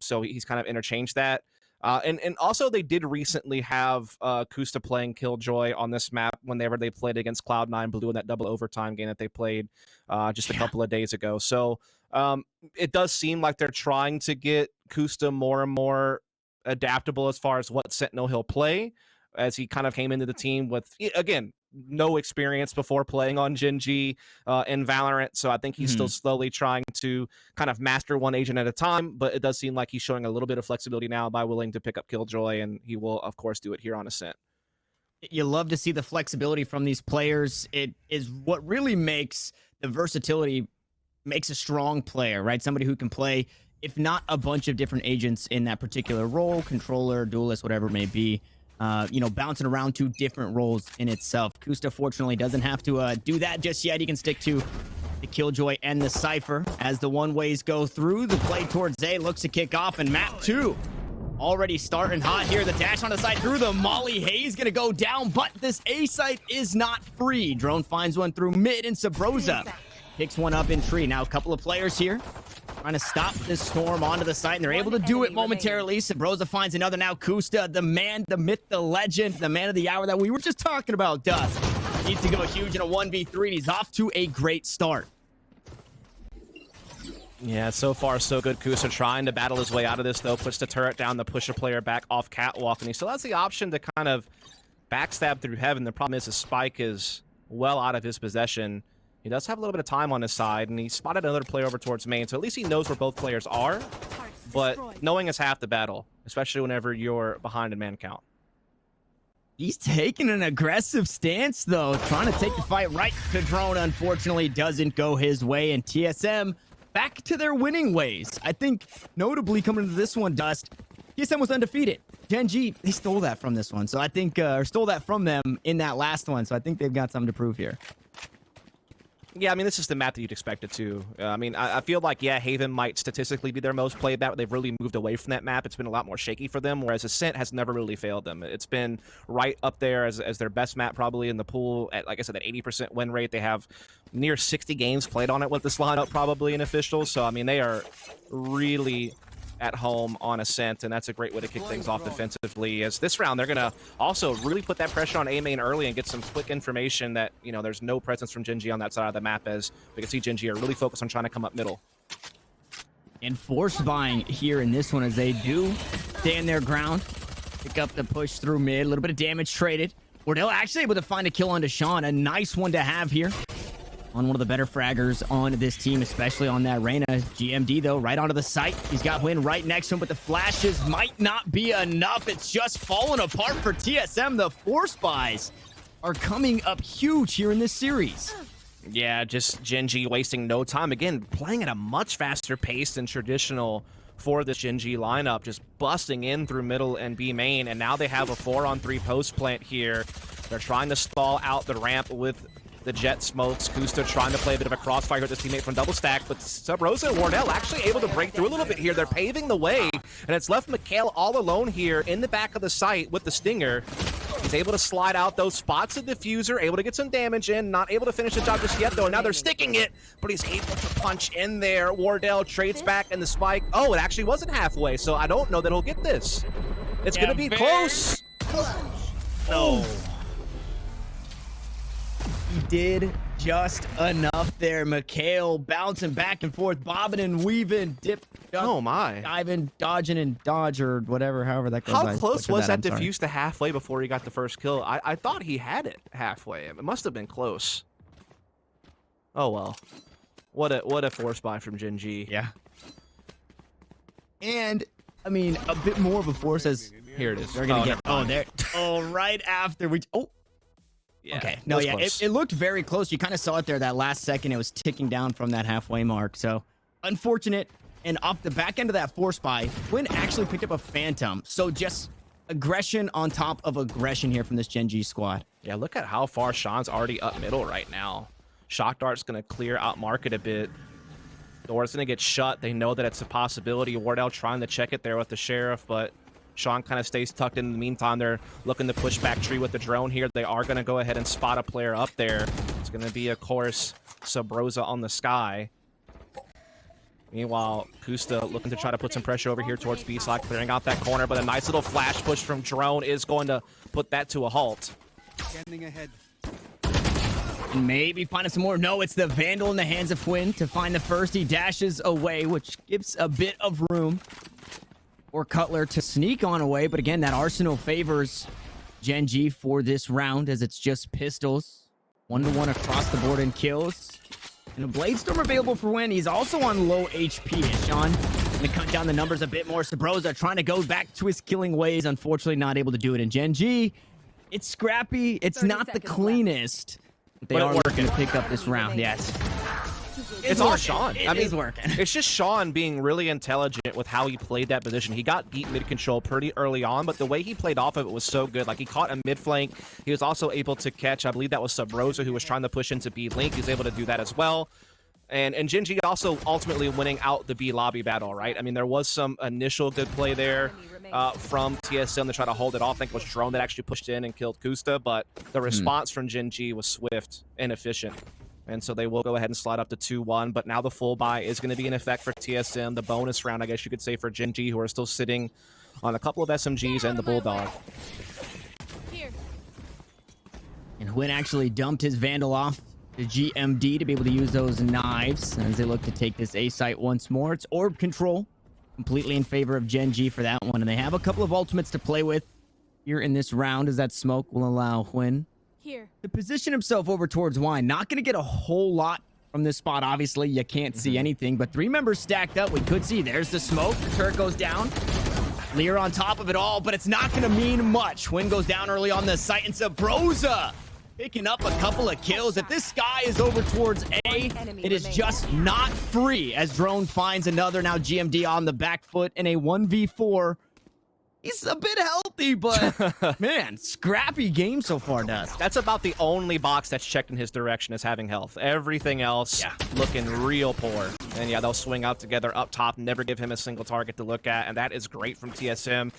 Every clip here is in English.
So he's kind of interchanged that. And also they did recently have Kusta playing Killjoy on this map whenever they played against Cloud9 Blue in that double overtime game that they played just a couple of days ago. So it does seem like they're trying to get Kusta more and more adaptable as far as what Sentinel he'll play, as he kind of came into the team with, again, no experience before playing on Gen.G in Valorant. So I think he's still slowly trying to kind of master one agent at a time, but it does seem like he's showing a little bit of flexibility now by willing to pick up Killjoy, and he will, of course, do it here on Ascent. You love to see the flexibility from these players. It is what really makes the versatility, makes a strong player, right? Somebody who can play, if not a bunch of different agents in that particular role, controller, duelist, whatever it may be, bouncing around to different roles in itself. Kusta, fortunately, doesn't have to do that just yet. He can stick to the Killjoy and the Cypher as the one-ways go through. The play towards A looks to kick off, and map 2 already starting hot here. The dash on the side through the Molly Hayes gonna go down, but this A site is not free. Drone finds one through mid, and Sabrosa picks one up in tree. Now a couple of players here trying to stop this storm onto the site, and they're able to do it momentarily. Sabrosa finds another. Now Kusta, the man, the myth, the legend, the man of the hour that we were just talking about, Dust, needs to go huge in a 1v3, and he's off to a great start. Yeah, so far so good. Kusta trying to battle his way out of this, though. Puts the turret down to push a player back off catwalk, and he still has the option to kind of backstab through heaven. The problem is his spike is well out of his possession. He does have a little bit of time on his side, and he spotted another player over towards main, so at least he knows where both players are. But knowing is half the battle, especially whenever you're behind in man count. He's taking an aggressive stance, though, trying to take the fight right to Drone. Unfortunately, doesn't go his way, and TSM back to their winning ways. I think, notably, coming into this one, Dust, TSM was undefeated. Gen.G, they stole that from this one, so I think, or stole that from them in that last one, so I think they've got something to prove here. Yeah, I mean, this is the map that you'd expect it to. I feel like, yeah, Haven might statistically be their most played map. They've really moved away from that map. It's been a lot more shaky for them, whereas Ascent has never really failed them. It's been right up there as their best map probably in the pool at, like I said, that 80% win rate. They have near 60 games played on it with this lineup probably in officials. So, I mean, they are really at home on Ascent, and that's a great way to kick things off defensively. As this round, they're going to also really put that pressure on A main early and get some quick information that, there's no presence from Gen.G on that side of the map, as we can see Gen.G are really focused on trying to come up middle. And force buying here in this one as they do stand their ground, pick up the push through mid, a little bit of damage traded. Wardell actually able to find a kill on Deshaun, a nice one to have here on one of the better fraggers on this team, especially on that Reyna. GMD, though, right onto the site. He's got Win right next to him, but the flashes might not be enough. It's just falling apart for TSM. The force buys are coming up huge here in this series. Yeah, just Gen.G wasting no time. Again, playing at a much faster pace than traditional for this Gen.G lineup, just busting in through middle and B main, and now they have a 4-on-3 post plant here. They're trying to stall out the ramp with the jet smokes. Kusta trying to play a bit of a crossfire with his teammate from double stack, but Sabrosa and Wardell actually able to break through a little bit here. They're paving the way, and it's left Mikhail all alone here in the back of the site with the Stinger. He's able to slide out those spots of the diffuser, able to get some damage in, not able to finish the job just yet, though. Now they're sticking it, but he's able to punch in there. Wardell trades back, and the spike, oh, it actually wasn't halfway, so I don't know that he'll get this. It's gonna be close. No. He did just enough there. Mikhail bouncing back and forth, bobbing and weaving, dip, oh my, diving, dodging and dodge, or whatever, however that goes. How close was that diffuse to halfway before he got the first kill? I thought he had it halfway. It must have been close. Oh well, what a force buy from Gen.G. Yeah. And I mean, a bit more of a force as here it is. They're gonna get right after we. Oh. Yeah, okay. No, yeah, it looked very close. You kind of saw it there that last second. It was ticking down from that halfway mark. So unfortunate. And off the back end of that force buy, Quinn actually picked up a Phantom. So just aggression on top of aggression here from this Gen.G squad. Yeah, look at how far Sean's already up middle right now. Shock Dart's going to clear out market a bit. Door's going to get shut. They know that it's a possibility. Wardell trying to check it there with the Sheriff, but Sean kind of stays tucked in the meantime. They're looking to push back tree with the drone here. They are going to go ahead and spot a player up there. It's going to be, of course, Sabrosa on the sky. Meanwhile, Kusta looking to try to put some pressure over here towards B-Side, clearing out that corner, but a nice little flash push from Drone is going to put that to a halt. Standing ahead. And maybe finding some more. No, it's the Vandal in the hands of Quinn to find the first. He dashes away, which gives a bit of room for Cutler to sneak on away. But again, that arsenal favors Gen.G for this round as it's just pistols. 1-to-1 across the board in kills. And a Blade Storm available for Win. He's also on low HP. Sean gonna cut down the numbers a bit more. Sabrosa trying to go back to his killing ways. Unfortunately, not able to do it in Gen.G. It's scrappy. It's not the cleanest. But they are working to pick up this round. Yes. It's all Sean. I mean, it's working. It's just Sean being really intelligent with how he played that position. He got deep mid control pretty early on, but the way he played off of it was so good. Like, he caught a mid flank. He was also able to catch, I believe that was Sabrosa, who was trying to push into B link. He was able to do that as well. And Gen.G also ultimately winning out the B lobby battle, right? I mean, there was some initial good play there from TSM to try to hold it off. I think it was Drone that actually pushed in and killed Kusta, but the response from Gen.G was swift and efficient. And so they will go ahead and slide up to 2-1, but now the full buy is going to be in effect for TSM. The bonus round, I guess you could say, for Gen.G, who are still sitting on a couple of SMGs and the Bulldog. And Win actually dumped his Vandal off to GMD to be able to use those knives as they look to take this A site once more. It's orb control, completely in favor of Gen.G for that one. And they have a couple of ultimates to play with here in this round, as that smoke will allow Win to position himself over towards Wine. Not going to get a whole lot from this spot. Obviously, you can't see anything, but 3 members stacked up. We could see there's the smoke. The turret goes down. Lear on top of it all, but it's not going to mean much. Win goes down early on the site, and Sabrosa picking up a couple of kills. If this guy is over towards A, it is just not free as Drone finds another. Now GMD on the back foot in a 1v4. He's a bit healthy, but man, scrappy game so far, Dust. That's about the only box that's checked in his direction as having health. Everything else looking real poor. And yeah, they'll swing out together up top, never give him a single target to look at, and that is great from TSM.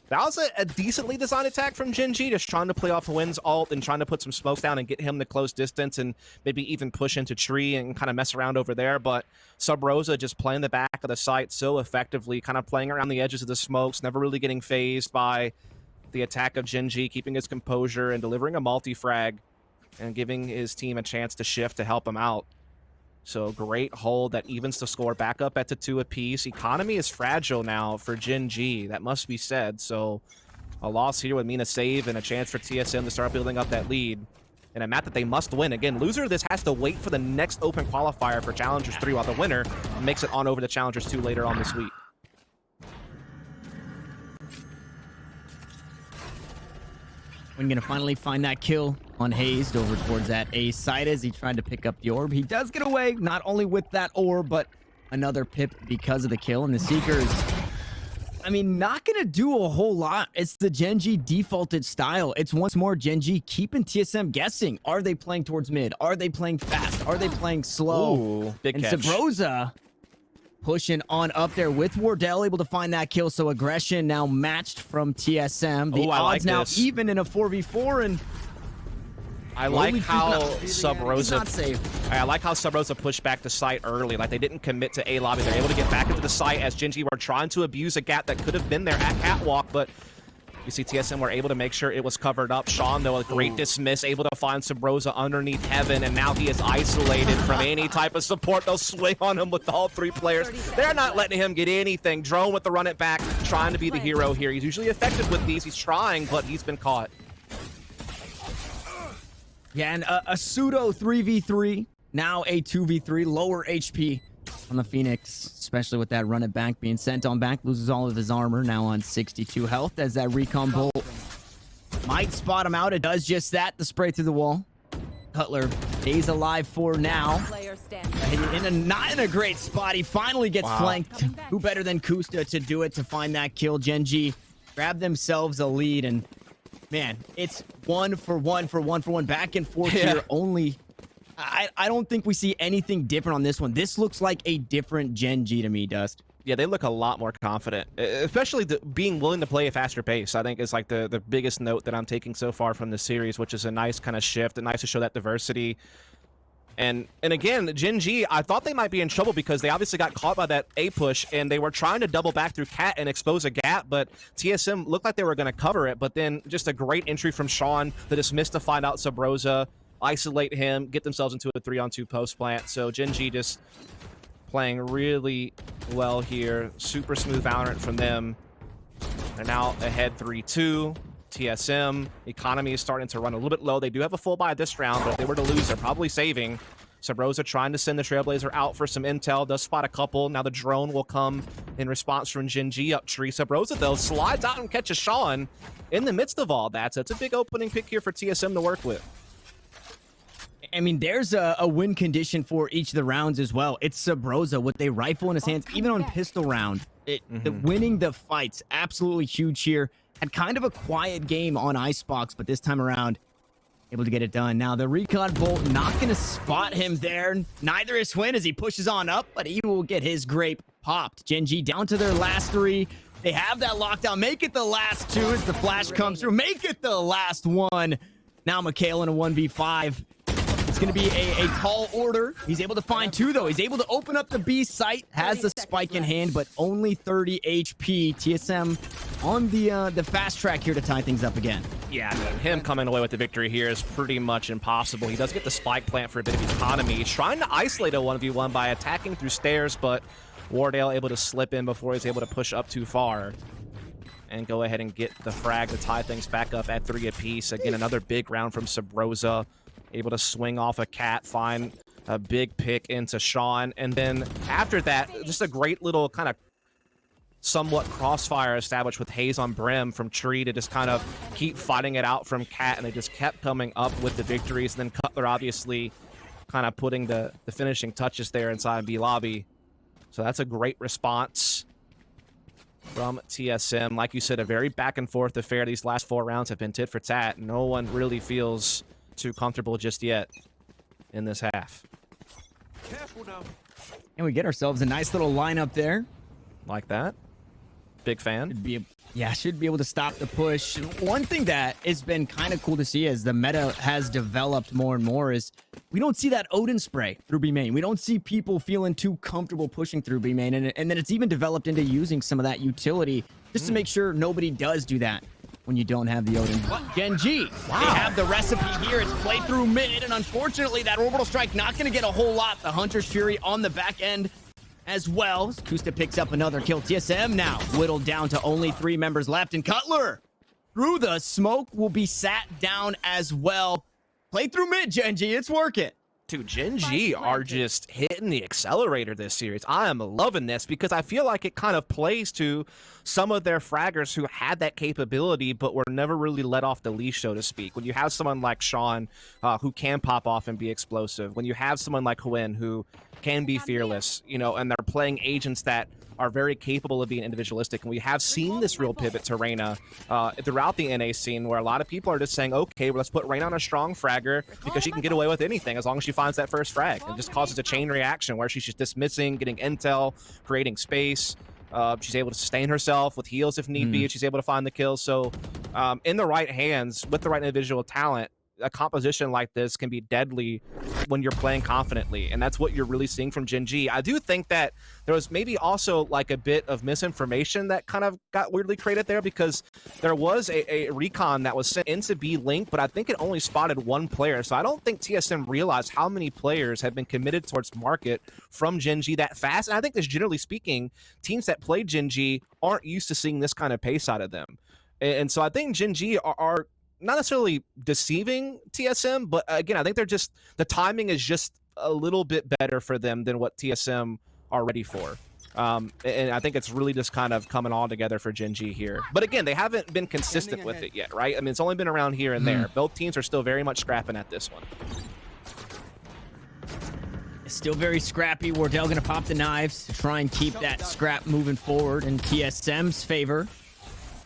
That was a decently designed attack from Gen.G, just trying to play off Win's ult and trying to put some smokes down and get him to close distance and maybe even push into tree and kind of mess around over there. But Sabrosa just playing the back of the site so effectively, kind of playing around the edges of the smokes, never really getting phased by the attack of Gen.G, keeping his composure and delivering a multi-frag and giving his team a chance to shift to help him out. So great hold that evens the score back up at the 2 apiece. Economy is fragile now for Gen.G. That must be said. So a loss here would mean a save and a chance for TSM to start building up that lead. And a map that they must win. Again, loser of this has to wait for the next open qualifier for Challengers 3, while the winner makes it on over to Challengers 2 later on this week. We're going to finally find that kill on Hazed over towards that A side as he tried to pick up the orb. He does get away, not only with that orb, but another pip because of the kill. And the Seekers, I mean, not going to do a whole lot. It's the Gen.G defaulted style. It's once more Gen.G keeping TSM guessing. Are they playing towards mid? Are they playing fast? Are they playing slow? Ooh, big and catch. Sabrosa pushing on up there with Wardell, able to find that kill. So aggression now matched from TSM. The odds now even in a 4v4, and I like how Sabrosa. I like how Sabrosa pushed back the site early. Like, they didn't commit to A lobby. They're able to get back into the site as Gen.G were trying to abuse a gap that could have been there at Catwalk, but you see TSM were able to make sure it was covered up. Sean, though, a great dismiss, able to find Sabrosa underneath Heaven, and now he is isolated from any type of support. They'll swing on him with all 3 players. They're not letting him get anything. Drone with the run it back, trying to be the hero here. He's usually effective with these. He's trying, but he's been caught. Yeah, and a pseudo 3v3, now a 2v3, lower HP on the Phoenix, especially with that run it back being sent on back. Loses all of his armor, now on 62 health as that recon bolt might spot him out. It does just that, the spray through the wall. Cutler stays alive for now. Not in a great spot. He finally gets flanked. Who better than Kusta to do it, to find that kill? Gen.G grab themselves a lead, and man, it's 1 for 1 for 1 for 1 back and forth here. Only I don't think we see anything different on this one. This looks like a different Gen.G to me, Dust. Yeah, they look a lot more confident, especially being willing to play a faster pace. I think is like the biggest note that I'm taking so far from the series, which is a nice kind of shift, and nice to show that diversity. And again, Gen.G, I thought they might be in trouble because they obviously got caught by that A push, and they were trying to double back through Cat and expose a gap, but TSM looked like they were going to cover it, but then just a great entry from Sean to dismiss to find out Sabrosa, isolate him, get themselves into a 3-on-2 post plant. So Gen.G just playing really well here. Super smooth Valorant from them. They're now ahead 3-2. TSM, economy is starting to run a little bit low. They do have a full buy this round, but if they were to lose, they're probably saving. Sabrosa trying to send the Trailblazer out for some intel. Does spot a couple. Now the drone will come in response from Gen.G up tree. Sabrosa, though, slides out and catches Sean in the midst of all that. So it's a big opening pick here for TSM to work with. I mean, there's a win condition for each of the rounds as well. It's Sabrosa with a rifle in his hands, even on pistol round. Winning the fights, absolutely huge here. Had kind of a quiet game on Icebox, but this time around, able to get it done. Now, the Recon Bolt not going to spot him there. Neither is Swin as he pushes on up, but he will get his grape popped. Gen.G down to their last 3. They have that lockdown. Make it the last 2 as the flash comes through. Make it the last 1. Now, Mikhail in a 1v5. It's going to be a tall order. He's able to find 2, though. He's able to open up the B site. Has the spike in hand, but only 30 HP. TSM on the fast track here to tie things up again. Yeah, I mean, him coming away with the victory here is pretty much impossible. He does get the spike plant for a bit of economy. He's trying to isolate a 1v1 by attacking through stairs, but Wardale able to slip in before he's able to push up too far and go ahead and get the frag to tie things back up at 3 apiece. Again, another big round from Sabrosa. Able to swing off a Cat, find a big pick into Sean. And then after that, just a great little kind of somewhat crossfire established with Haze on Brim from Tree to just kind of keep fighting it out from Cat. And they just kept coming up with the victories. And then Cutler obviously kind of putting the finishing touches there inside B lobby. So that's a great response from TSM. Like you said, a very back and forth affair. These last 4 rounds have been tit for tat. No one really feels too comfortable just yet in this half. And we get ourselves a nice little lineup there. Like that. Big fan. Should be able to stop the push. One thing that has been kind of cool to see as the meta has developed more and more is we don't see that Odin spray through B main. We don't see people feeling too comfortable pushing through B main. And then it's even developed into using some of that utility just to make sure nobody does do that when you don't have the Odin. Gen.G, wow. They have the recipe here. It's play through mid, and unfortunately, that orbital strike not going to get a whole lot. The Hunter's Fury on the back end as well. Kusta picks up another kill. TSM now whittled down to only 3 members left, and Cutler through the smoke will be sat down as well. Play through mid, Gen.G. It's working. Dude, Gen.G are just hitting the accelerator this series. I am loving this because I feel like it kind of plays to some of their fraggers who had that capability but were never really let off the leash, so to speak. When you have someone like Sean who can pop off and be explosive, when you have someone like Huen who can be fearless, you know, and they're playing agents that are very capable of being individualistic. And we have seen this real pivot to Reyna throughout the NA scene where a lot of people are just saying, okay, well, let's put Reyna on a strong fragger because she can get away with anything as long as she finds that first frag. It just causes a chain reaction where she's just dismissing, getting intel, creating space. She's able to sustain herself with heals if need be. She's able to find the kills. So in the right hands, with the right individual talent, a composition like this can be deadly when you're playing confidently, and that's what you're really seeing from Gen.G. I do think that there was maybe also like a bit of misinformation that kind of got weirdly created there because there was a recon that was sent into B Link, but I think it only spotted 1 player, so I don't think TSM realized how many players have been committed towards market from Gen.G that fast, and I think that generally speaking, teams that play Gen.G aren't used to seeing this kind of pace out of them, and so I think Gen.G are not necessarily deceiving TSM, but again, I think they're just, the timing is just a little bit better for them than what TSM are ready for. And I think it's really just kind of coming all together for Gen.G here. But again, they haven't been consistent with it yet, right? I mean, it's only been around here and there. Both teams are still very much scrapping at this one. Still very scrappy. Wardell going to pop the knives to try and keep that scrap moving forward in TSM's favor.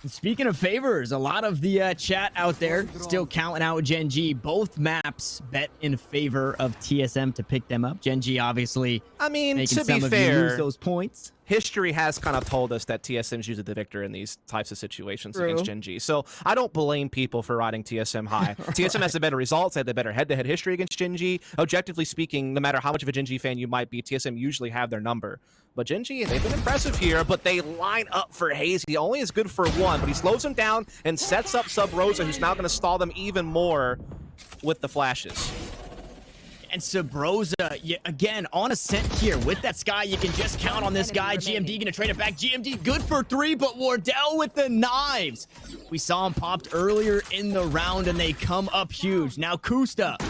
And speaking of favors, a lot of the chat out there still counting out Gen.G. Both maps bet in favor of TSM to pick them up. Gen.G. obviously, I mean, making to some be of fair, you lose those points. history has kind of told us that TSM's usually the victor in these types of situations True. against Gen.G. So I don't blame people for riding TSM high. TSM has the better results, they have the better head-to-head history against Gen.G. Objectively speaking, no matter how much of a Gen.G fan you might be, TSM usually have their number. But Gen.G, they've been impressive here, but they line up for Haze. He only is good for one, but he slows him down and sets up Sub Rosa, who's now going to stall them even more with the flashes. And Sabrosa, again, on ascent here. With that Sky, you can just count on this guy. GMD gonna trade it back. GMD good for 3, but Wardell with the knives. We saw him popped earlier in the round, and they come up huge. Now Kusta,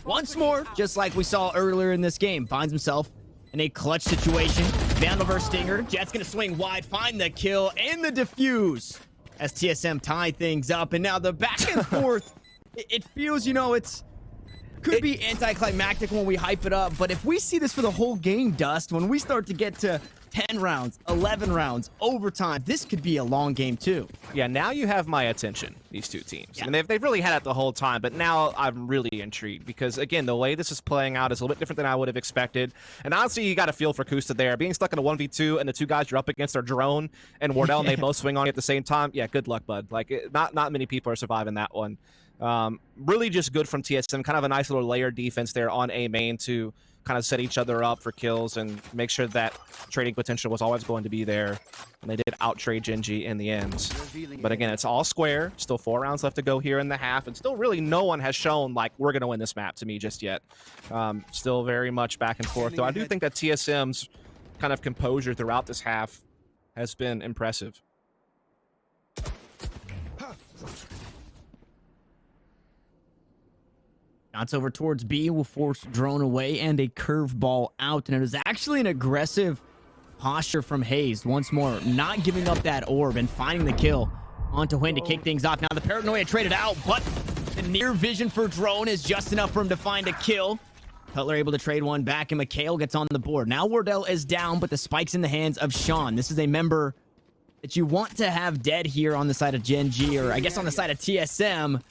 once more, just like we saw earlier in this game, finds himself in a clutch situation. Vandal versus Stinger. Jet's gonna swing wide, find the kill, and the defuse as TSM tie things up. And now the back and forth, it feels, you know, could be anticlimactic when we hype it up, but if we see this for the whole game, Dust, when we start to get to 10 rounds, 11 rounds, overtime, this could be a long game too. Yeah, now you have my attention, these two teams. Yeah. I mean, they've really had it the whole time, but now I'm really intrigued because, again, the way this is playing out is a little bit different than I would have expected. And honestly, you got a feel for Kusta there. Being stuck in a 1v2 and the two guys you're up against are Drone and Wardell, and they both swing on you at the same time. Yeah, good luck, bud. Like, not many people are surviving that one. Really just good from TSM, kind of a nice little layered defense there on A main to kind of set each other up for kills and make sure that trading potential was always going to be there. And they did out-trade Gen.G in the end. But again, it's all square. Still 4 rounds left to go here in the half. And still really no one has shown, like, we're going to win this map to me just yet. Still very much back and forth. Though I do think that TSM's kind of composure throughout this half has been impressive. Shots over towards B will force Drone away and a curveball out. And it is actually an aggressive posture from Haze. Once more, not giving up that orb and finding the kill onto Hwin to kick things off. Now the Paranoia traded out, but the near vision for Drone is just enough for him to find a kill. Cutler able to trade one back, and McHale gets on the board. Now Wardell is down, but the spike's in the hands of Sean. This is a member that you want to have dead here on the side of Gen.G, or I guess on the side of TSM.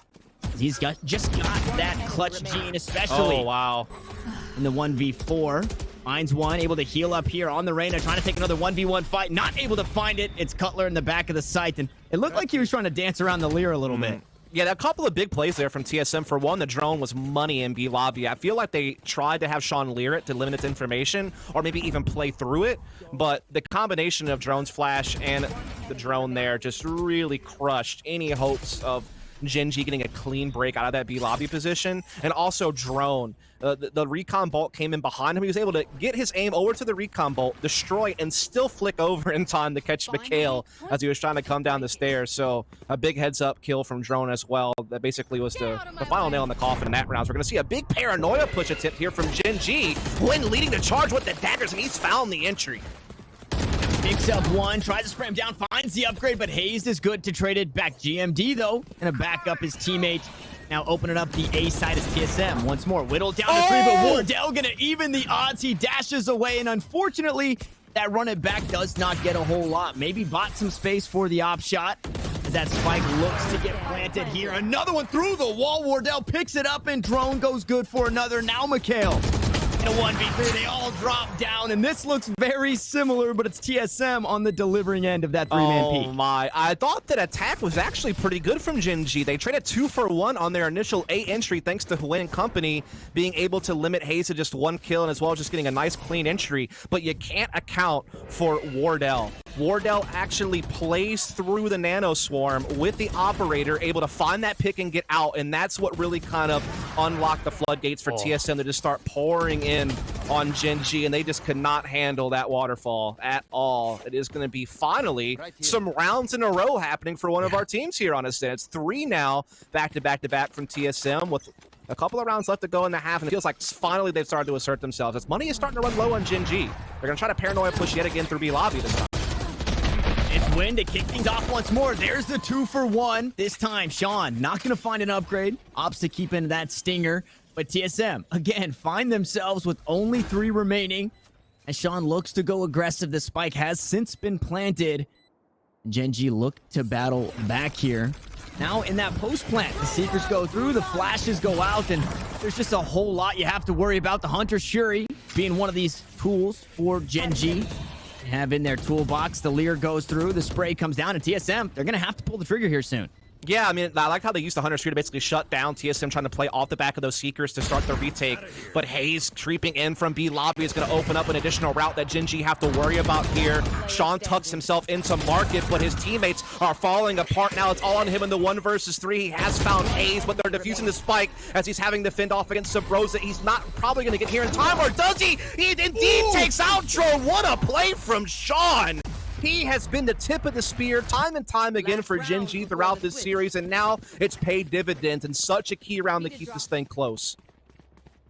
He's just got that clutch gene, especially in the 1v4. Finds one, able to heal up here on the Reyna, trying to take another 1v1 fight. Not able to find it. It's Cutler in the back of the site, and it looked like he was trying to dance around the Lear a little bit. Yeah, a couple of big plays there from TSM. For one, the drone was money in B lobby. I feel like they tried to have Sean Lear it to limit its information, or maybe even play through it. But the combination of Drone's flash and the drone there just really crushed any hopes of Gen.G getting a clean break out of that B lobby position. And also Drone, the recon bolt came in behind him. He was able to get his aim over to the recon bolt, destroy, and still flick over in time to catch McHale as he was trying to come down the stairs. So a big heads up kill from Drone as well. That basically was the final nail in the coffin in that round. So we're going to see a big Paranoia push attempt here from Gen.G. Hwin leading the charge with the daggers, and he's found the entry. Picks up one, tries to spray him down, finds the upgrade, but Haze is good to trade it back. GMD, though, gonna back up his teammate. Now opening up the A side is TSM. Once more, whittled down to 3, but Wardell gonna even the odds. He dashes away, and unfortunately, that run it back does not get a whole lot. Maybe bought some space for the op shot. As that spike looks to get planted here. Another one through the wall. Wardell picks it up, and Drone goes good for another. Now McHale. In a 1v3, they all drop down, and this looks very similar, but it's TSM on the delivering end of that 3-man peak. Oh my, I thought that attack was actually pretty good from Gen.G. They traded 2 for 1 on their initial A entry thanks to Hwin and company being able to limit Haze to just 1 kill and as well as just getting a nice clean entry, but you can't account for Wardell. Wardell actually plays through the nano swarm with the operator, able to find that pick and get out, and that's what really kind of unlocked the floodgates for TSM to just start pouring in on Gen.G, and they just could not handle that waterfall at all. It is going to be finally some rounds in a row happening for one of our teams here on Ascent. It's 3 now, back to back from TSM with a couple of rounds left to go in the half, and it feels like finally they've started to assert themselves as money is starting to run low on Gen.G. They're going to try to Paranoia push yet again through B lobby this time. It's Hwin to kick things off once more. There's the 2 for 1. This time, Sean not going to find an upgrade. Opts to keep in that stinger. But TSM, again, find themselves with only 3 remaining. As Sean looks to go aggressive, the spike has since been planted. Gen.G look to battle back here. Now in that post plant, the Seekers go through, the flashes go out, and there's just a whole lot you have to worry about. The Hunter Shuri being one of these tools for Gen.G. have in their toolbox. The Leer goes through, the spray comes down, and TSM, they're going to have to pull the trigger here soon. Yeah, I mean, I like how they used the Hunter Spear to basically shut down TSM trying to play off the back of those Seekers to start the retake. But Hayes creeping in from B lobby is going to open up an additional route that Gen.G have to worry about here. Sean tucks himself into market, but his teammates are falling apart now. It's all on him in the 1 versus 3. He has found Hayes, but they're defusing the spike as he's having to fend off against Subrosa. He's not probably going to get here in time, or does he? He indeed takes out Drone. What a play from Sean! He has been the tip of the spear time and time again for Gen.G throughout this series, and now it's paid dividends in such a key round to keep this thing close.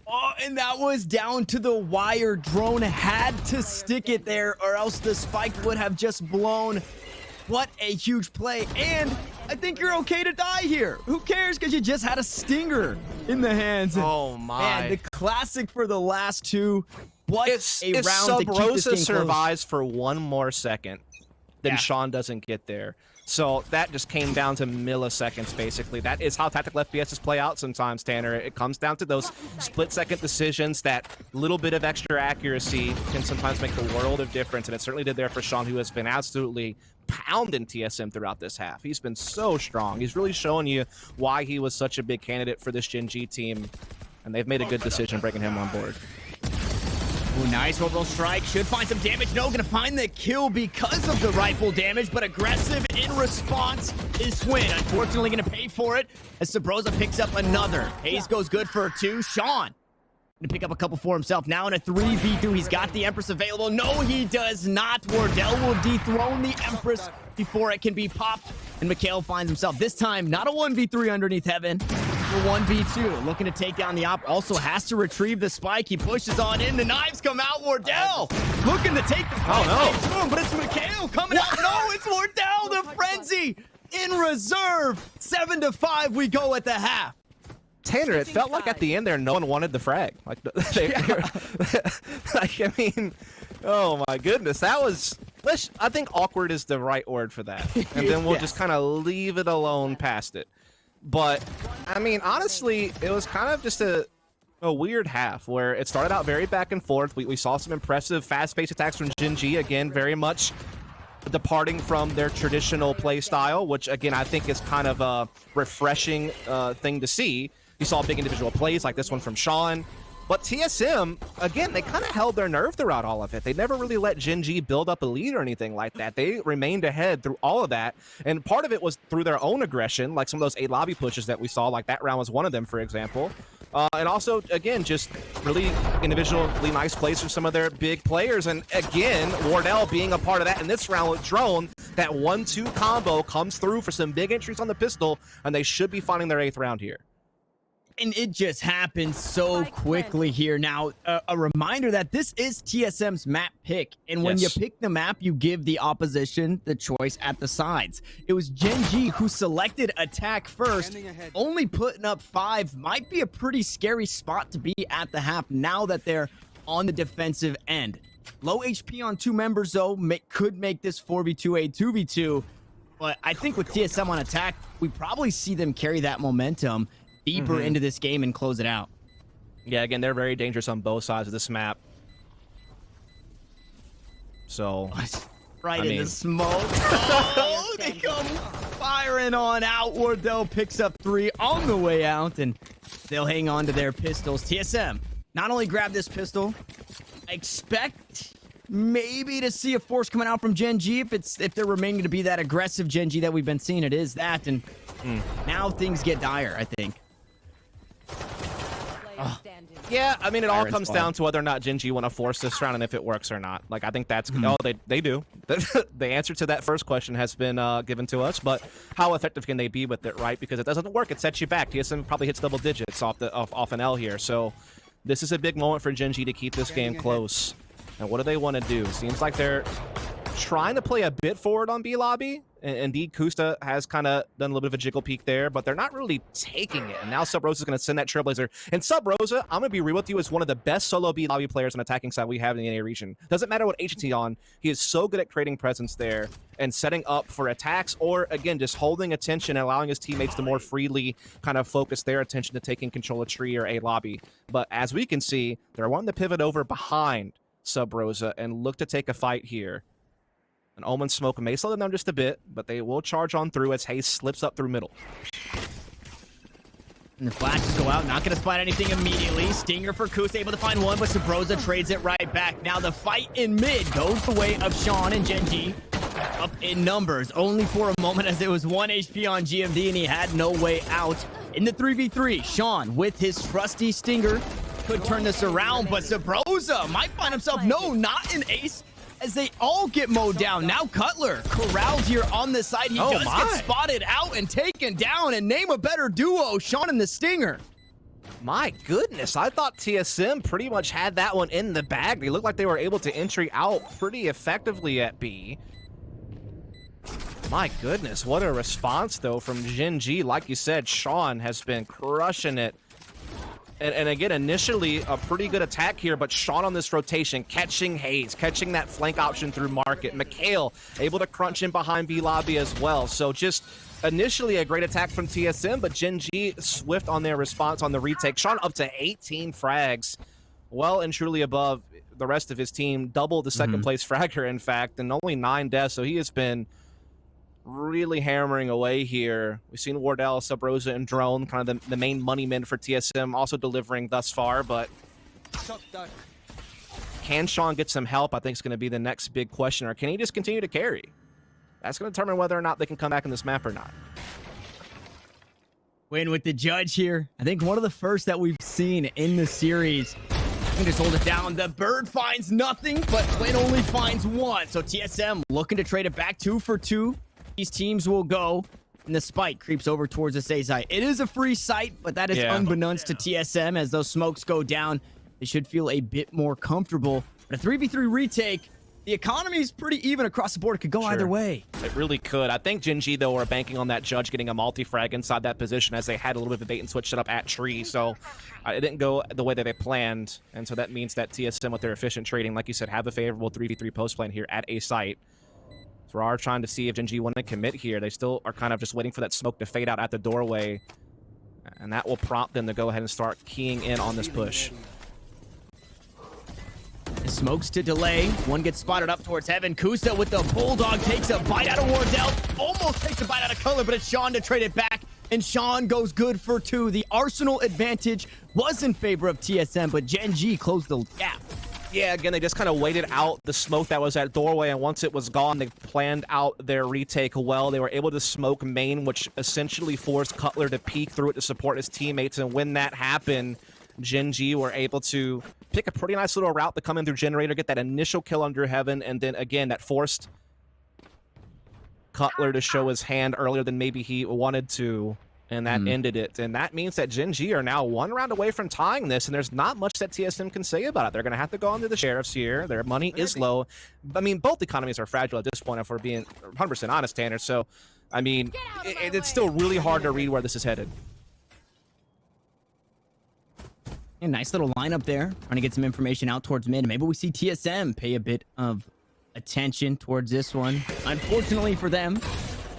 Oh, and that was down to the wire. Drone had to stick it there, or else the spike would have just blown. What a huge play. And I think you're okay to die here. Who cares? Because you just had a stinger in the hands. Oh, my. Man, the classic for the last two. What a round Sub to keep this game survives for 1 more second, then Yeah. Sean doesn't get there. So that just came down to milliseconds, basically. That is how tactical FPSs play out sometimes, Tanner. It comes down to those split-second decisions. That little bit of extra accuracy can sometimes make the world of difference, and it certainly did there for Sean, who has been absolutely pounding TSM throughout this half. He's been so strong. He's really showing you why he was such a big candidate for this Gen.G team, and they've made a good decision bringing him on board. Ooh, nice orbital strike. Should find some damage. No, gonna find the kill because of the rifle damage, but aggressive in response is Swin. Unfortunately, gonna pay for it as Subrosa picks up another. Hayes goes good for 2. Sean gonna pick up a couple for himself. Now in a 3v2. He's got the Empress available. No, he does not. Wardell will dethrone the Empress before it can be popped. And Mikhail finds himself this time not a 1v3 underneath heaven. 1v2, looking to take down the op. Also has to retrieve the spike. He pushes on in. The knives come out. Wardell looking to take the fight to him, but it's Mikhail coming out. No, it's Wardell. The frenzy in reserve. 7-5. We go at the half. Tanner, it felt like at the end there, no one wanted the frag. Like, like, I mean, oh my goodness, that was. I think awkward is the right word for that, and then we'll just kind of leave it alone past it. But, I mean, honestly, it was kind of just a weird half where it started out very back and forth. We saw some impressive fast-paced attacks from Gen.G, again, very much departing from their traditional play style, which, again, I think is kind of a refreshing thing to see. You saw big individual plays like this one from Sean. But TSM, again, they kind of held their nerve throughout all of it. They never really let Gen.G build up a lead or anything like that. They remained ahead through all of that. And part of it was through their own aggression, like some of those A lobby pushes that we saw, like that round was one of them, for example. And also, again, just really individually nice plays from some of their big players. And again, Wardell being a part of that in this round with Drone, that 1-2 combo comes through for some big entries on the pistol, and they should be finding their 8th round here. And it just happened so quickly here. Now, a reminder that this is TSM's map pick. And when you pick the map, you give the opposition the choice at the sides. It was Gen.G who selected attack first. Only putting up 5 might be a pretty scary spot to be at the half now that they're on the defensive end. Low HP on 2 members, though, could make this 4v2 a 2v2. But I think with TSM on attack, we probably see them carry that momentum deeper into this game and close it out. Yeah, again, they're very dangerous on both sides of this map. So, right in the smoke. Oh, they come firing on out. Wardell picks up 3 on the way out, and they'll hang on to their pistols. TSM not only grab this pistol, I expect maybe to see a force coming out from Gen.G if they're remaining to be that aggressive Gen.G that we've been seeing. It is that, and now things get dire, I think. Yeah, I mean, it all comes down to whether or not Gen.G want to force this round and if it works or not. Like, I think that's... Oh, they do. The answer to that first question has been given to us, but how effective can they be with it, right? Because it doesn't work. It sets you back. TSM probably hits double digits off an L here, so this is a big moment for Gen.G to keep this game close. And what do they want to do? Seems like they're trying to play a bit forward on B lobby. Indeed, Kusta has kind of done a little bit of a jiggle peek there, but they're not really taking it. And now Subrosa is going to send that Trailblazer. And Subrosa, I'm going to be real with you, is one of the best solo B lobby players on attacking side we have in the NA region. Doesn't matter what agent he's on, he is so good at creating presence there and setting up for attacks, or again, just holding attention and allowing his teammates to more freely kind of focus their attention to taking control of tree or A lobby. But as we can see, they're wanting to pivot over behind Sub Rosa and look to take a fight here. An Omen smoke may slow them down just a bit, but they will charge on through as Haze slips up through middle. And the flashes go out, not going to spot anything immediately. Stinger for Kus, able to find one, but Sabrosa trades it right back. Now the fight in mid goes the way of Sean and Gen.G. Up in numbers, only for a moment as it was 1 HP on GMD and he had no way out. In the 3v3, Sean with his trusty Stinger could turn this around, but Sabrosa might find himself, no, not an ace, as they all get mowed down. Now Cutler corralled here on the side. He does get spotted out and taken down, and name a better duo, Sean and the Stinger. My goodness, I thought TSM pretty much had that one in the bag. They looked like they were able to entry out pretty effectively at B. My goodness, what a response, though, from Gen.G. Like you said, Sean has been crushing it. And again, initially, a pretty good attack here, but Sean on this rotation, catching Haze, catching that flank option through Market. Mikhail able to crunch in behind B lobby as well. So just initially a great attack from TSM, but Gen.G swift on their response on the retake. Sean up to 18 frags, well and truly above the rest of his team. Double the second place fragger, in fact, and only 9 deaths. So he has been really hammering away here. We've seen Wardell, Sub Rosa, and Drone, kind of the main money men for TSM, also delivering thus far, but can Sean get some help? I think is going to be the next big question, or can he just continue to carry? That's going to determine whether or not they can come back in this map or not. Win with the judge here. I think one of the first that we've seen in the series. Can just hold it down. The bird finds nothing, but Quinn only finds one. So TSM looking to trade it back 2 for 2. These teams will go, and the spike creeps over towards the A site. It is a free site, but that is unbeknownst to TSM. As those smokes go down, they should feel a bit more comfortable. But a 3v3 retake, the economy is pretty even across the board. It could go either way. It really could. I think Gen.G, though, are banking on that judge getting a multi-frag inside that position as they had a little bit of a bait and switch set up at tree. So it didn't go the way that they planned. And so that means that TSM, with their efficient trading, like you said, have a favorable 3v3 post plan here at A site. So we are trying to see if Gen.G want to commit here. They still are kind of just waiting for that smoke to fade out at the doorway. And that will prompt them to go ahead and start keying in on this push. Smokes to delay. One gets spotted up towards heaven. Kusa with the Bulldog takes a bite out of Wardell. Almost takes a bite out of Color, but it's Sean to trade it back. And Sean goes good for 2. The Arsenal advantage was in favor of TSM, but Gen.G closed the gap. Yeah, again, they just kind of waited out the smoke that was at doorway, and once it was gone, they planned out their retake well. They were able to smoke main, which essentially forced Cutler to peek through it to support his teammates, and when that happened, Gen.G were able to pick a pretty nice little route to come in through Generator, get that initial kill under Heaven, and then again, that forced Cutler to show his hand earlier than maybe he wanted to, and that ended it. And that means that Gen.G are now 1 round away from tying this, and there's not much that TSM can say about it. They're going to have to go onto the Sheriffs here. Their money is low. I mean, both economies are fragile at this point, if we're being 100% honest, Tanner. So, I mean, it's still really hard to read where this is headed. A nice little lineup there, trying to get some information out towards mid. Maybe we see TSM pay a bit of attention towards this one. Unfortunately for them,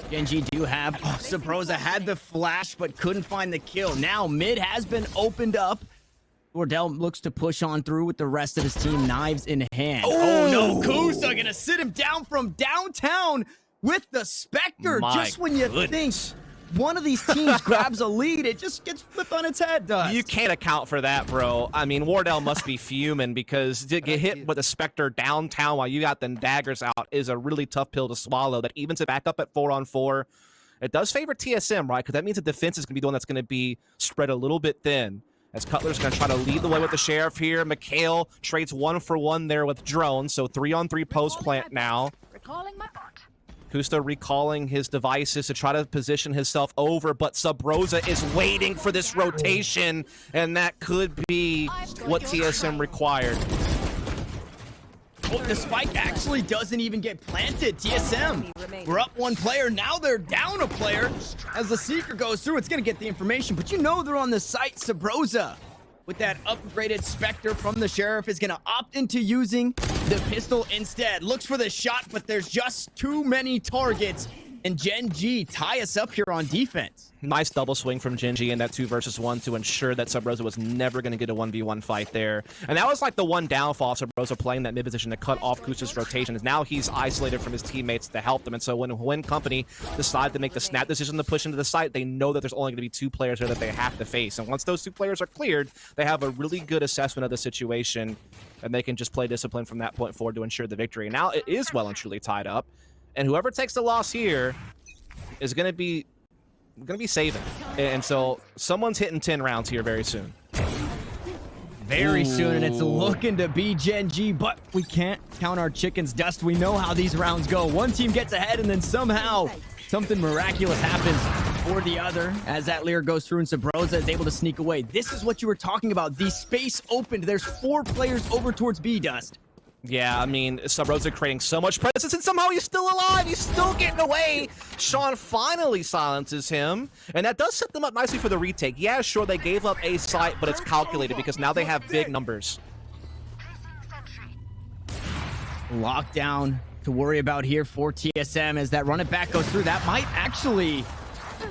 Gen.G do have... Sabrosa had the flash, but couldn't find the kill. Now mid has been opened up. Wardell looks to push on through with the rest of his team, knives in hand. Oh no, Kusa gonna sit him down from downtown with the Spectre. Just when you think one of these teams grabs a lead, it just gets flipped on its head, does. You can't account for that, bro. I mean, Wardell must be fuming because to get hit with a Spectre downtown while you got the daggers out is a really tough pill to swallow. That evens it back up at 4-on-4. It does favor TSM, right? Because that means the defense is going to be the one that's going to be spread a little bit thin. As Cutler's going to try to lead the way with the Sheriff here. Mikhail trades 1-for-1 there with Drone. So 3-on-3 post plant now. Kusta recalling his devices to try to position himself over, but Sabrosa is waiting for this rotation, and that could be what TSM required. Oh, the spike actually doesn't even get planted. TSM, we're up 1 player. Now they're down a player. As the Seeker goes through, it's going to get the information, but you know they're on the site. Sabrosa, with that upgraded Spectre from the Sheriff, is going to opt into using the pistol instead. Looks for the shot, but there's just too many targets. and Gen.G tie us up here on defense. Nice double swing from Gen.G in that 2 versus 1 to ensure that Sub Rosa was never going to get a 1v1 fight there. And that was like the one downfall of Sub Rosa playing that mid position to cut off Kusa's rotation, is now he's isolated from his teammates to help them. And so when Company decide to make the snap decision to push into the site, they know that there's only going to be 2 players there that they have to face. And once those 2 players are cleared, they have a really good assessment of the situation, and they can just play discipline from that point forward to ensure the victory. And now it is well and truly tied up, and whoever takes the loss here is going to be saving. And so someone's hitting 10 rounds here very soon. Very soon, and it's looking to be Gen.G, but we can't count our chickens. Dust, we know how these rounds go. One team gets ahead, and then somehow something miraculous happens for the other as that Lear goes through and Sub Rosa is able to sneak away. This is what you were talking about. The space opened. There's 4 players over towards B, Dust. Yeah, I mean, Sub Rosa creating so much presence, and somehow he's still alive. He's still getting away. Sean finally silences him, and that does set them up nicely for the retake. Yeah, sure, they gave up a site, but it's calculated because now they have big numbers. Lockdown to worry about here for TSM as that run it back goes through. That might actually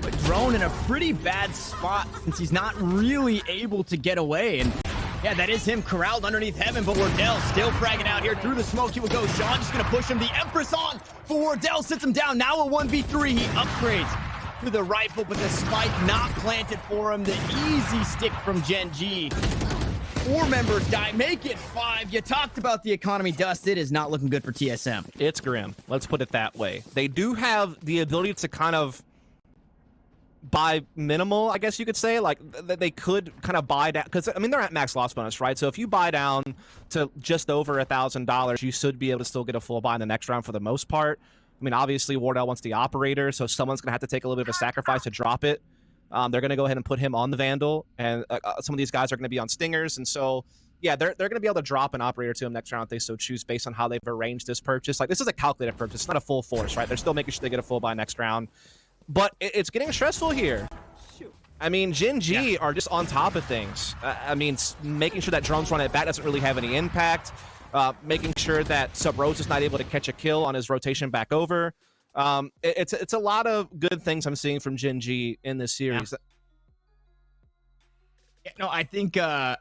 put Drone in a pretty bad spot since he's not really able to get away. And yeah, that is him corralled underneath Heaven, but Wardell still fragging out here through the smoke. He will go. Sean just gonna push him. The Empress on for Wardell, sits him down. Now a 1v3. He upgrades to the rifle, but the spike not planted for him. The easy stick from Gen.G. 4 members die, make it 5. You talked about the economy, Dust. It is not looking good for TSM. It's grim. Let's put it that way. They do have the ability to kind of buy minimal, I guess you could say. Like, they could kind of buy down, because I mean, they're at max loss bonus, right? So if you buy down to just over $1,000, you should be able to still get a full buy in the next round for the most part. I mean, obviously Wardell wants the operator, so someone's gonna have to take a little bit of a sacrifice to drop it. They're gonna go ahead and put him on the Vandal, and some of these guys are gonna be on Stingers, and so yeah, they're gonna be able to drop an operator to him next round if they so choose, based on how they've arranged this purchase. Like, this is a calculated purchase, it's not a full force, right? They're still making sure they get a full buy next round. But it's getting stressful here. I mean, Gen.G are just on top of things. I mean, making sure that drones run it back doesn't really have any impact. Making sure that Sub Rosa's not able to catch a kill on his rotation back over. It's a lot of good things I'm seeing from Gen.G in this series. Yeah, no, I think the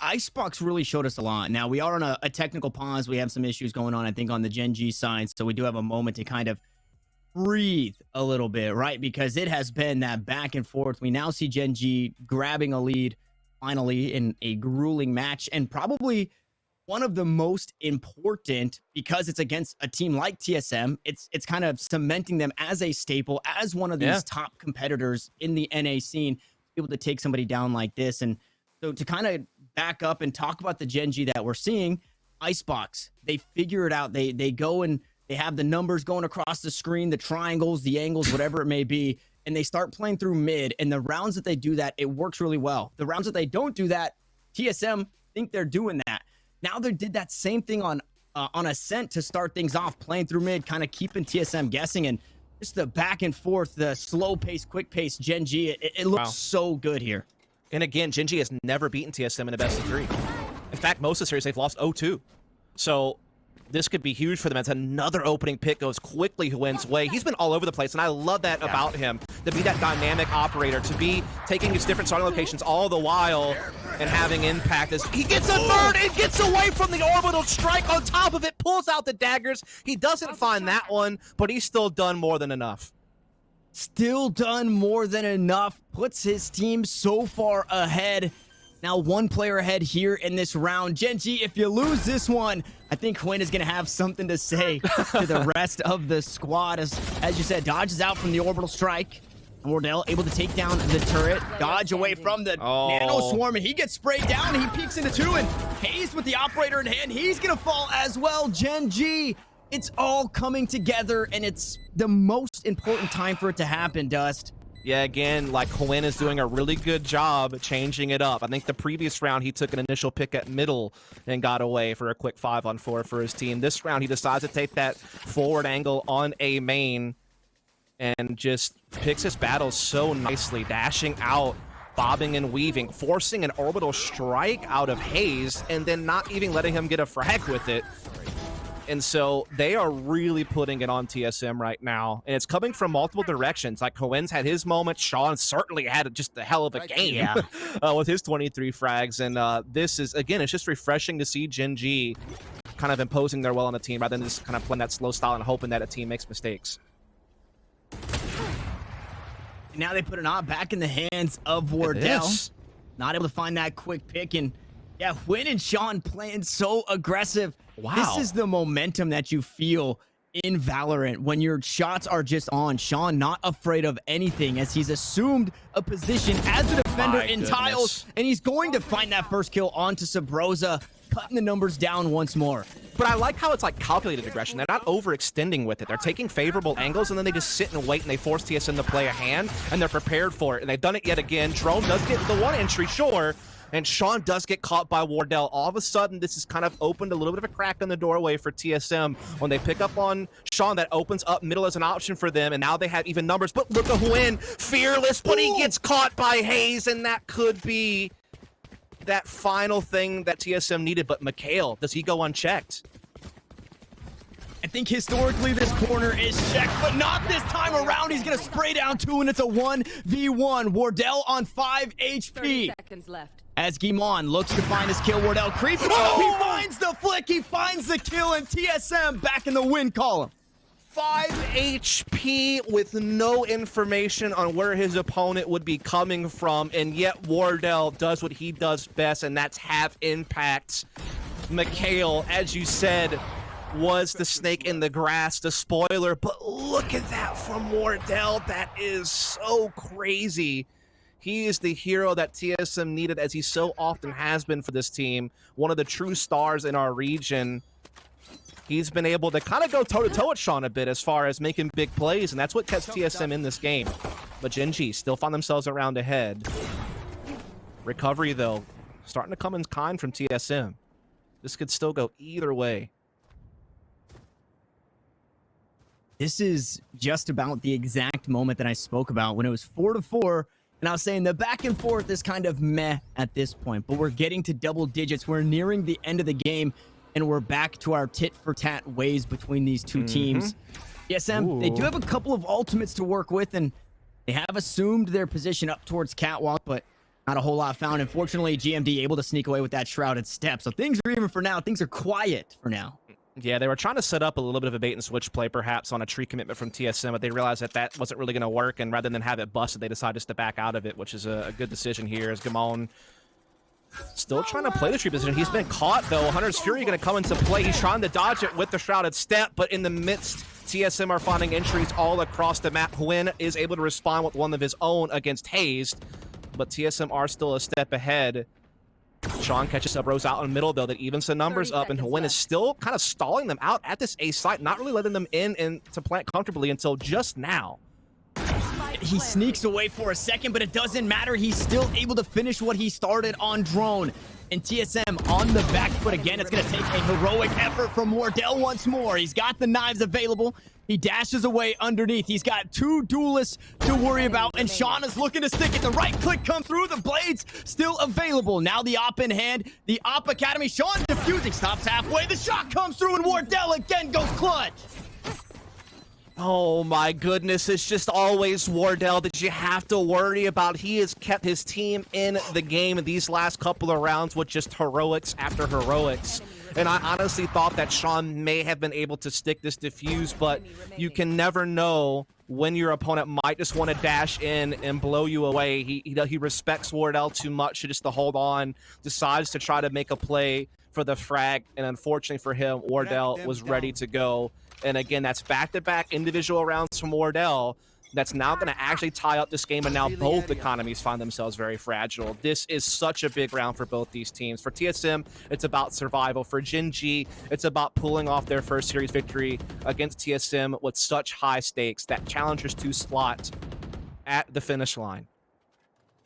Icebox really showed us a lot. Now, we are on a technical pause. We have some issues going on, I think, on the Gen.G side, so we do have a moment to kind of breathe a little bit, right? Because it has been that back and forth. We now see Gen.G grabbing a lead finally in a grueling match, and probably one of the most important, because it's against a team like TSM. It's kind of cementing them as a staple, as one of these top competitors in the NA scene, able to take somebody down like this. And so to kind of back up and talk about the Gen.G that we're seeing, Icebox, they figure it out. They go and they have the numbers going across the screen, the triangles, the angles, whatever it may be, and they start playing through mid. And the rounds that they do that, it works really well. The rounds that they don't do that, TSM think they're doing that. Now they did that same thing on Ascent to start things off, playing through mid, kind of keeping TSM guessing, and just the back and forth, the slow pace, quick pace, Gen.G, it looks so good here. And again, Gen.G has never beaten TSM in a best of 3. In fact, most of the series they've lost 0-2. So this could be huge for them as another opening pick goes quickly Huen's way. He's been all over the place, and I love that about him, to be that dynamic operator, to be taking his different starting locations all the while and having impact. As he gets a third and gets away from the orbital strike on top of it, pulls out the daggers. He doesn't find that one, but he's still done more than enough. Still done more than enough, puts his team so far ahead. Now 1 player ahead here in this round. Gen.G, if you lose this one, I think Quinn is going to have something to say to the rest of the squad. As you said, Dodge is out from the orbital strike. Wardell able to take down the turret. Dodge away from the nano swarm, and he gets sprayed down. He peeks into 2, and Hayes with the operator in hand. He's going to fall as well. Gen.G, it's all coming together, and it's the most important time for it to happen, Dust. Yeah, again, like, Quinn is doing a really good job changing it up. I think the previous round he took an initial pick at middle and got away for a quick 5-on-4 for his team. This round he decides to take that forward angle on A main and just picks his battles so nicely, dashing out, bobbing and weaving, forcing an orbital strike out of Hayes, and then not even letting him get a frag with it. And so they are really putting it on TSM right now. And it's coming from multiple directions. Like Cohen's had his moment. Sean certainly had just a hell of a game with his 23 frags. And this is, again, it's just refreshing to see Gen.G kind of imposing their will on the team rather than just kind of playing that slow style and hoping that a team makes mistakes. Now they put an op back in the hands of Wardell. Not able to find that quick pick. And yeah, Huynh and Sean playing so aggressive. Wow. This is the momentum that you feel in Valorant when your shots are just on. Sean not afraid of anything as he's assumed a position as a defender in tiles. And he's going to find that first kill onto Sabrosa, cutting the numbers down once more. But I like how it's like calculated aggression. They're not overextending with it. They're taking favorable angles, and then they just sit and wait, and they force TSM to play a hand, and they're prepared for it. And they've done it yet again. Drone does get the one entry, sure, and Sean does get caught by Wardell. All of a sudden, this has kind of opened a little bit of a crack in the doorway for TSM. When they pick up on Sean, that opens up middle as an option for them, and now they have even numbers. But look at Huynh, fearless, but he gets caught by Hayes, and that could be that final thing that TSM needed. But Mikhail, does he go unchecked? I think historically this corner is checked, but not this time around. He's going to spray down 2, and it's a 1v1. Wardell on 5 HP. 30 seconds left. As Guimon looks to find his kill, Wardell creeps. Oh! He finds the flick, he finds the kill, and TSM back in the win column. 5 HP with no information on where his opponent would be coming from, and yet Wardell does what he does best, and that's have impact. Mikhail, as you said, was the snake in the grass, the spoiler, but look at that from Wardell. That is so crazy. He is the hero that TSM needed, as he so often has been for this team. One of the true stars in our region. He's been able to kind of go toe-to-toe with Sean a bit as far as making big plays, and that's what kept TSM in this game. But Gen.G still find themselves a round ahead. Recovery, though, starting to come in kind from TSM. This could still go either way. This is just about the exact moment that I spoke about when it was 4-4, and I was saying the back and forth is kind of meh at this point, but we're getting to double digits. We're nearing the end of the game, and we're back to our tit-for-tat ways between these two teams. TSM, they do have a couple of ultimates to work with, and they have assumed their position up towards Catwalk, but not a whole lot found. Unfortunately, GMD able to sneak away with that Shrouded Step, so things are even for now. Things are quiet for now. Yeah, they were trying to set up a little bit of a bait and switch play, perhaps, on a tree commitment from TSM, but they realized that that wasn't really going to work, and rather than have it busted, they decided just to back out of it, which is a good decision here, as Gamon still trying to play the tree position. He's been caught, though. Hunter's Fury going to come into play. He's trying to dodge it with the Shrouded Step, but in the midst, TSM are finding entries all across the map. Huynh is able to respond with one of his own against Hayes, but TSM are still a step ahead. Sean catches Rose out in the middle, though, that evens the numbers up, and Huynh is still kind of stalling them out at this A site, not really letting them in and to plant comfortably until just now. He sneaks away for a second, but it doesn't matter. He's still able to finish what he started on Drone. And TSM on the back foot again. It's going to take a heroic effort from Wardell once more. He's got the knives available. He dashes away underneath. He's got 2 duelists to worry about, and Sean is looking to stick it. The right click come through. The blades still available. Now the op in hand. The op academy. Sean defusing. Stops halfway. The shot comes through, and Wardell again goes clutch. Oh my goodness, it's just always Wardell that you have to worry about. He has kept his team in the game in these last couple of rounds with just heroics after heroics. And I honestly thought that Sean may have been able to stick this defuse, but you can never know when your opponent might just want to dash in and blow you away. He respects Wardell too much just to hold on, decides to try to make a play for the frag, and unfortunately for him, Wardell was ready to go. And again, that's back-to-back individual rounds from Wardell. That's now going to actually tie up this game, and now both economies find themselves very fragile. This is such a big round for both these teams. For TSM, it's about survival. For Gen.G, it's about pulling off their first series victory against TSM with such high stakes. That Challengers 2 slot at the finish line.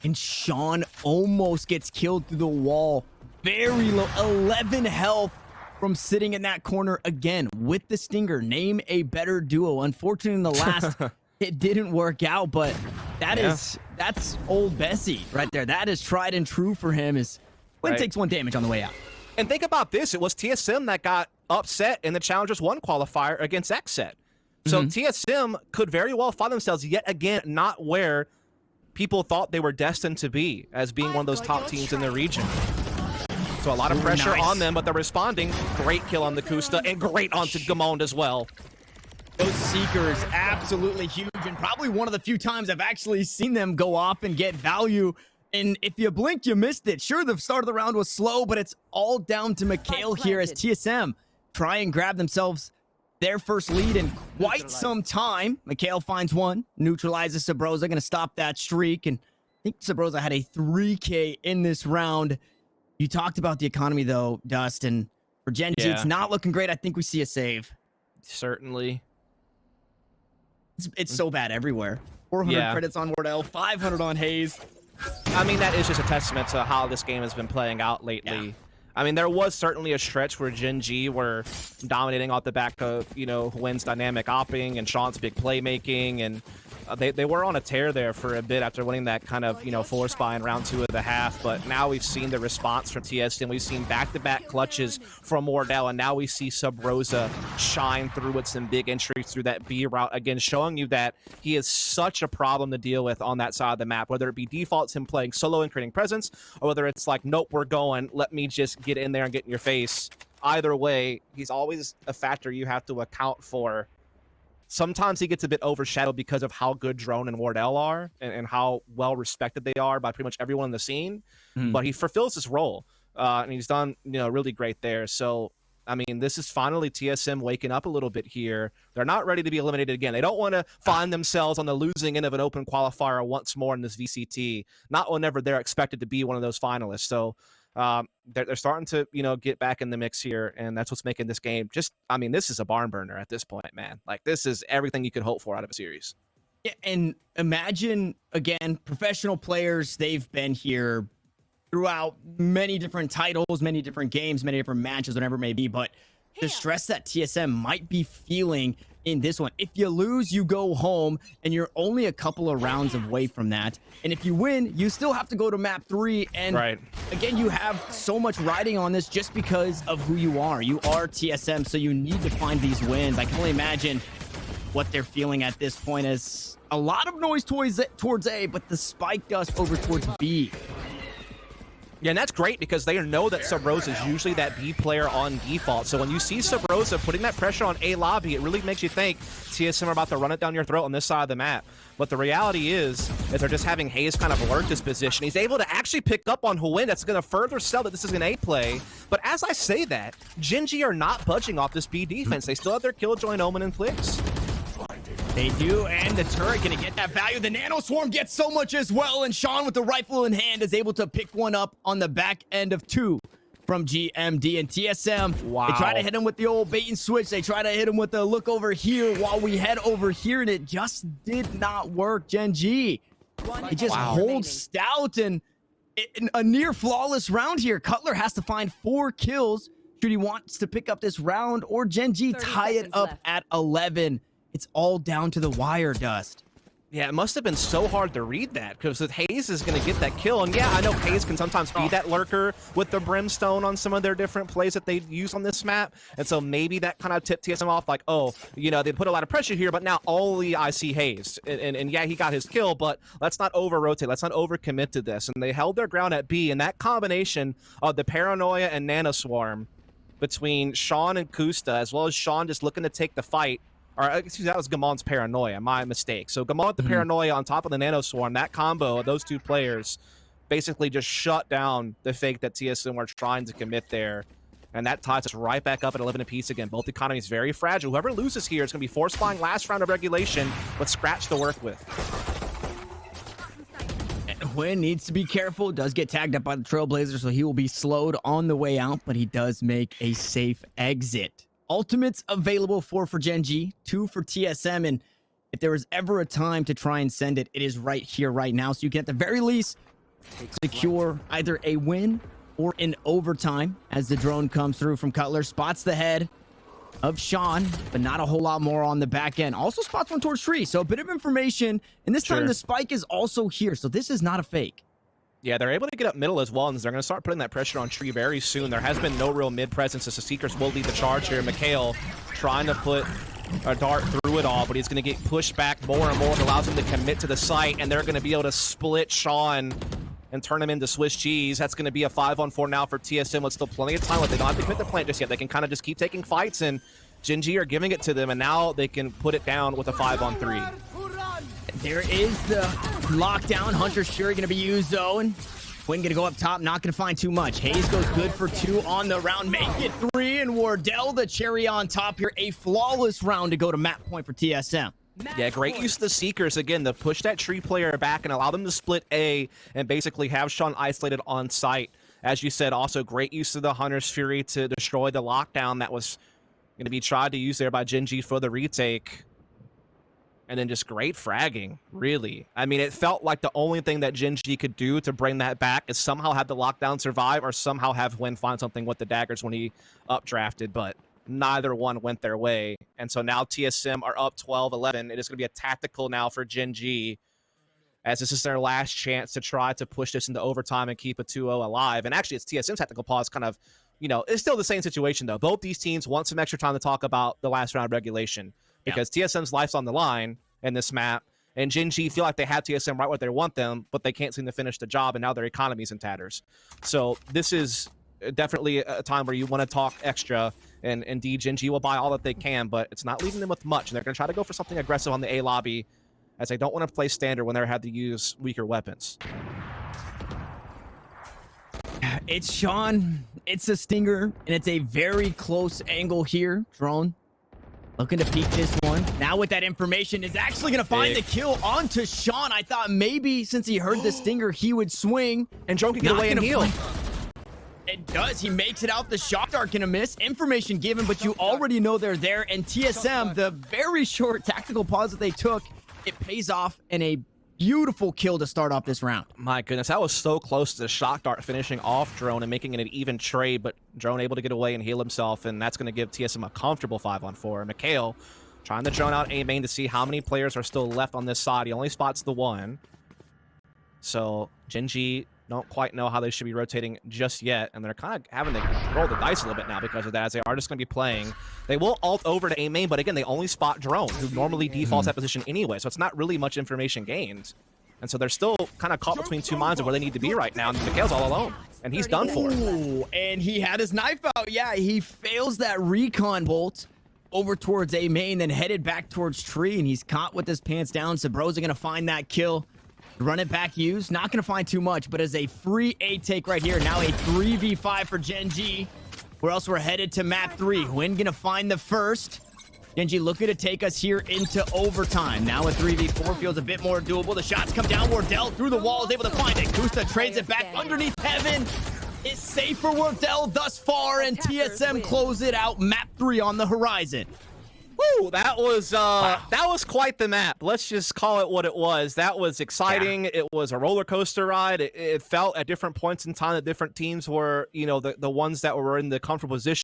And Sean almost gets killed through the wall. Very low, 11 health from sitting in that corner again with the Stinger. Name a better duo. Unfortunately, in the last, it didn't work out, but that's old Bessie right there. That is tried and true for him. Is Huynh takes 1 damage on the way out. And think about this. It was TSM that got upset in the Challengers 1 qualifier against XSET. So TSM could very well find themselves yet again not where people thought they were destined to be as being one of those top teams in the region. So a lot of pressure on them, but they're responding. Great kill on the Kusta and great onto Gamond as well. Those Seekers, absolutely huge, and probably one of the few times I've actually seen them go off and get value. And if you blinked, you missed it. Sure, the start of the round was slow, but it's all down to Mikhail here as TSM try and grab themselves their first lead in quite some time. Mikhail finds one, neutralizes Sabrosa, going to stop that streak. And I think Sabrosa had a 3K in this round. You talked about the economy, though, Dust, and for Gen.G, it's not looking great. I think we see a save. Certainly. It's so bad everywhere. 400 credits on Wardell, 500 on Hayes. I mean, that is just a testament to how this game has been playing out lately. Yeah. I mean, there was certainly a stretch where Gen.G were dominating off the back of, you know, Wynn's dynamic opping and Sean's big playmaking, and they were on a tear there for a bit after winning that kind of, you know, 4-spy in round 2 of the half. But now we've seen the response from TSM. We've seen back-to-back clutches from Wardell, and now we see Sabrosa shine through with some big entries through that B route, again, showing you that he is such a problem to deal with on that side of the map, whether it be defaults him playing solo and creating presence, or whether it's like, nope, we're going, let me just get in there and get in your face. Either way, he's always a factor you have to account for. Sometimes he gets a bit overshadowed because of how good Drone and Wardell are and how well respected they are by pretty much everyone in the scene. But he fulfills his role, and he's done, you know, really great there. So, I mean, this is finally TSM waking up a little bit here. They're not ready to be eliminated again. They don't want to find themselves on the losing end of an open qualifier once more in this VCT, not whenever they're expected to be one of those finalists. So they're starting to, you know, get back in the mix here, and that's what's making this game just, I mean, this is a barn burner at this point, man. Like, this is everything you could hope for out of a series. Yeah, and imagine, again, professional players, they've been here throughout many different titles, many different games, many different matches, whatever it may be, but the stress that TSM might be feeling in this one. If you lose, you go home, and you're only a couple of rounds away from that. And if you win, you still have to go to map 3. And again, you have so much riding on this just because of who you are. You are TSM, so you need to find these wins. I can only imagine what they're feeling at this point, as a lot of noise towards A, but the spike dust over towards B. Yeah, and that's great because they know that Sabrosa is usually that B player on default. So when you see Sabrosa putting that pressure on A lobby, it really makes you think TSM are about to run it down your throat on this side of the map. But the reality is they're just having Hayes kind of lurk this position. He's able to actually pick up on Huyn. That's going to further sell that this is an A play. But as I say that, Gen.G are not budging off this B defense. They still have their Killjoy, Omen, and Flix. They do, and the turret gonna get that value. The Nano Swarm gets so much as well, and Sean with the rifle in hand is able to pick one up on the back end of 2 from GMD and TSM. Wow. They try to hit him with the old bait and switch. They try to hit him with the look over here while we head over here, and it just did not work. Gen.G, it just holds stout, and a near flawless round here. Cutler has to find 4 kills should he wants to pick up this round, or Gen.G tie it up at 11. It's all down to the wire, Dust. Yeah, it must have been so hard to read that, because Hayes is going to get that kill. And yeah, I know Hayes can sometimes be that lurker with the brimstone on some of their different plays that they use on this map. And so maybe that kind of tipped TSM off, like, oh, you know, they put a lot of pressure here, but now only I see Hayes. And yeah, he got his kill, but let's not over-rotate. Let's not over-commit to this. And they held their ground at B, and that combination of the Paranoia and Nanoswarm between Sean and Kusta, as well as Sean just looking to take the fight, or excuse me, that was Gamond's Paranoia, my mistake. So Gamond the Paranoia on top of the Nano Swarm, that combo of those 2 players basically just shut down the fake that TSM were trying to commit there. And that ties us right back up at 11 apiece again. Both economies very fragile. Whoever loses here is going to be force flying last round of regulation with Scratch to work with. And Huyn needs to be careful. Does get tagged up by the Trailblazer, so he will be slowed on the way out, but he does make a safe exit. Ultimates available, 4 for Gen.G, 2 for TSM, and if there was ever a time to try and send it, it is right here, right now. So you can at the very least secure either a win or an overtime as the drone comes through from Cutler, spots the head of Sean, but not a whole lot more on the back end. Also spots one towards Tree, so a bit of information, and this time the spike is also here, so this is not a fake. Yeah, they're able to get up middle as well, and they're going to start putting that pressure on Tree very soon. There has been no real mid presence, as the Seekers will lead the charge here. Mikhail trying to put a dart through it all, but he's going to get pushed back more and more. It allows him to commit to the site, and they're going to be able to split Sean and turn him into Swiss cheese. That's going to be a 5-on-4 now for TSM with still plenty of time left. They don't have to commit the plant just yet. They can kind of just keep taking fights, and GEN.G are giving it to them, and now they can put it down with a 5-on-3. There is the lockdown. Hunter Shuri going to be used, though, and Quinn going to go up top, not going to find too much. Hayes goes good for 2 on the round, make it 3, and Wardell the cherry on top here. A flawless round to go to map point for TSM. Yeah, great use of the Seekers, again, to push that Tree player back and allow them to split A and basically have Sean isolated on site. As you said, also great use of the Hunter's Fury to destroy the lockdown that was going to be tried to use there by GEN.G for the retake. And then just great fragging, really. I mean, it felt like the only thing that GEN.G could do to bring that back is somehow have the lockdown survive or somehow have Hwin find something with the daggers when he updrafted, but neither one went their way. And so now TSM are up 12-11. It is going to be a tactical now for GEN.G, as this is their last chance to try to push this into overtime and keep a 2-0 alive. And actually, it's TSM's tactical pause kind of, you know, it's still the same situation, though. Both these teams want some extra time to talk about the last round of regulation because TSM's life's on the line in this map, and GEN.G feel like they have TSM right where they want them, but they can't seem to finish the job, and now their economy's in tatters. So this is definitely a time where you want to talk extra, and indeed GEN.G will buy all that they can, but it's not leaving them with much, and they're going to try to go for something aggressive on the A lobby, as they don't want to play standard when they had to use weaker weapons. It's Sean, it's a stinger, and it's a very close angle here. Drone looking to peek this one. Now with that information, is actually going to find the kill onto Sean. I thought maybe since he heard the stinger, he would swing. And Drone can get away and heal. It does. He makes it out. The shock dart gonna miss. Information given, but you already know they're there. And TSM, the very short tactical pause that they took, it pays off in a beautiful kill to start off this round. My goodness, that was so close to the shock dart finishing off Drone and making it an even trade, but Drone able to get away and heal himself, and that's going to give TSM a comfortable 5-on-4. Mikhail trying to drone out A main to see how many players are still left on this side. He only spots the one. So GEN.G don't quite know how they should be rotating just yet, and they're kind of having to roll the dice a little bit now because of that, as they are just going to be playing. They will ult over to A main, but again, they only spot Drone, who normally defaults that position anyway, so it's not really much information gained. And so they're still kind of caught between two minds of where they need to be right now, and Mikhail's all alone, and he's done for. Ooh, and he had his knife out. Yeah, he fails that recon bolt over towards A main, then headed back towards Tree, and he's caught with his pants down. Sabrosa going to find that kill. Run it back used. Not going to find too much, but as a free A take right here. Now a 3v5 for GEN.G. Where else we're headed to map 3. Hwin going to find the first. GEN.G looking to take us here into overtime. Now a 3v4 feels a bit more doable. The shots come down. Wardell through the wall is able to find it. Kusta trades it back underneath Heaven. It's safe for Wardell thus far, and TSM close it out. Map 3 on the horizon. Woo, that was quite the map. Let's just call it what it was. That was exciting. Yeah. It was a roller coaster ride. It felt at different points in time that different teams were, you know, the ones that were in the comfortable position.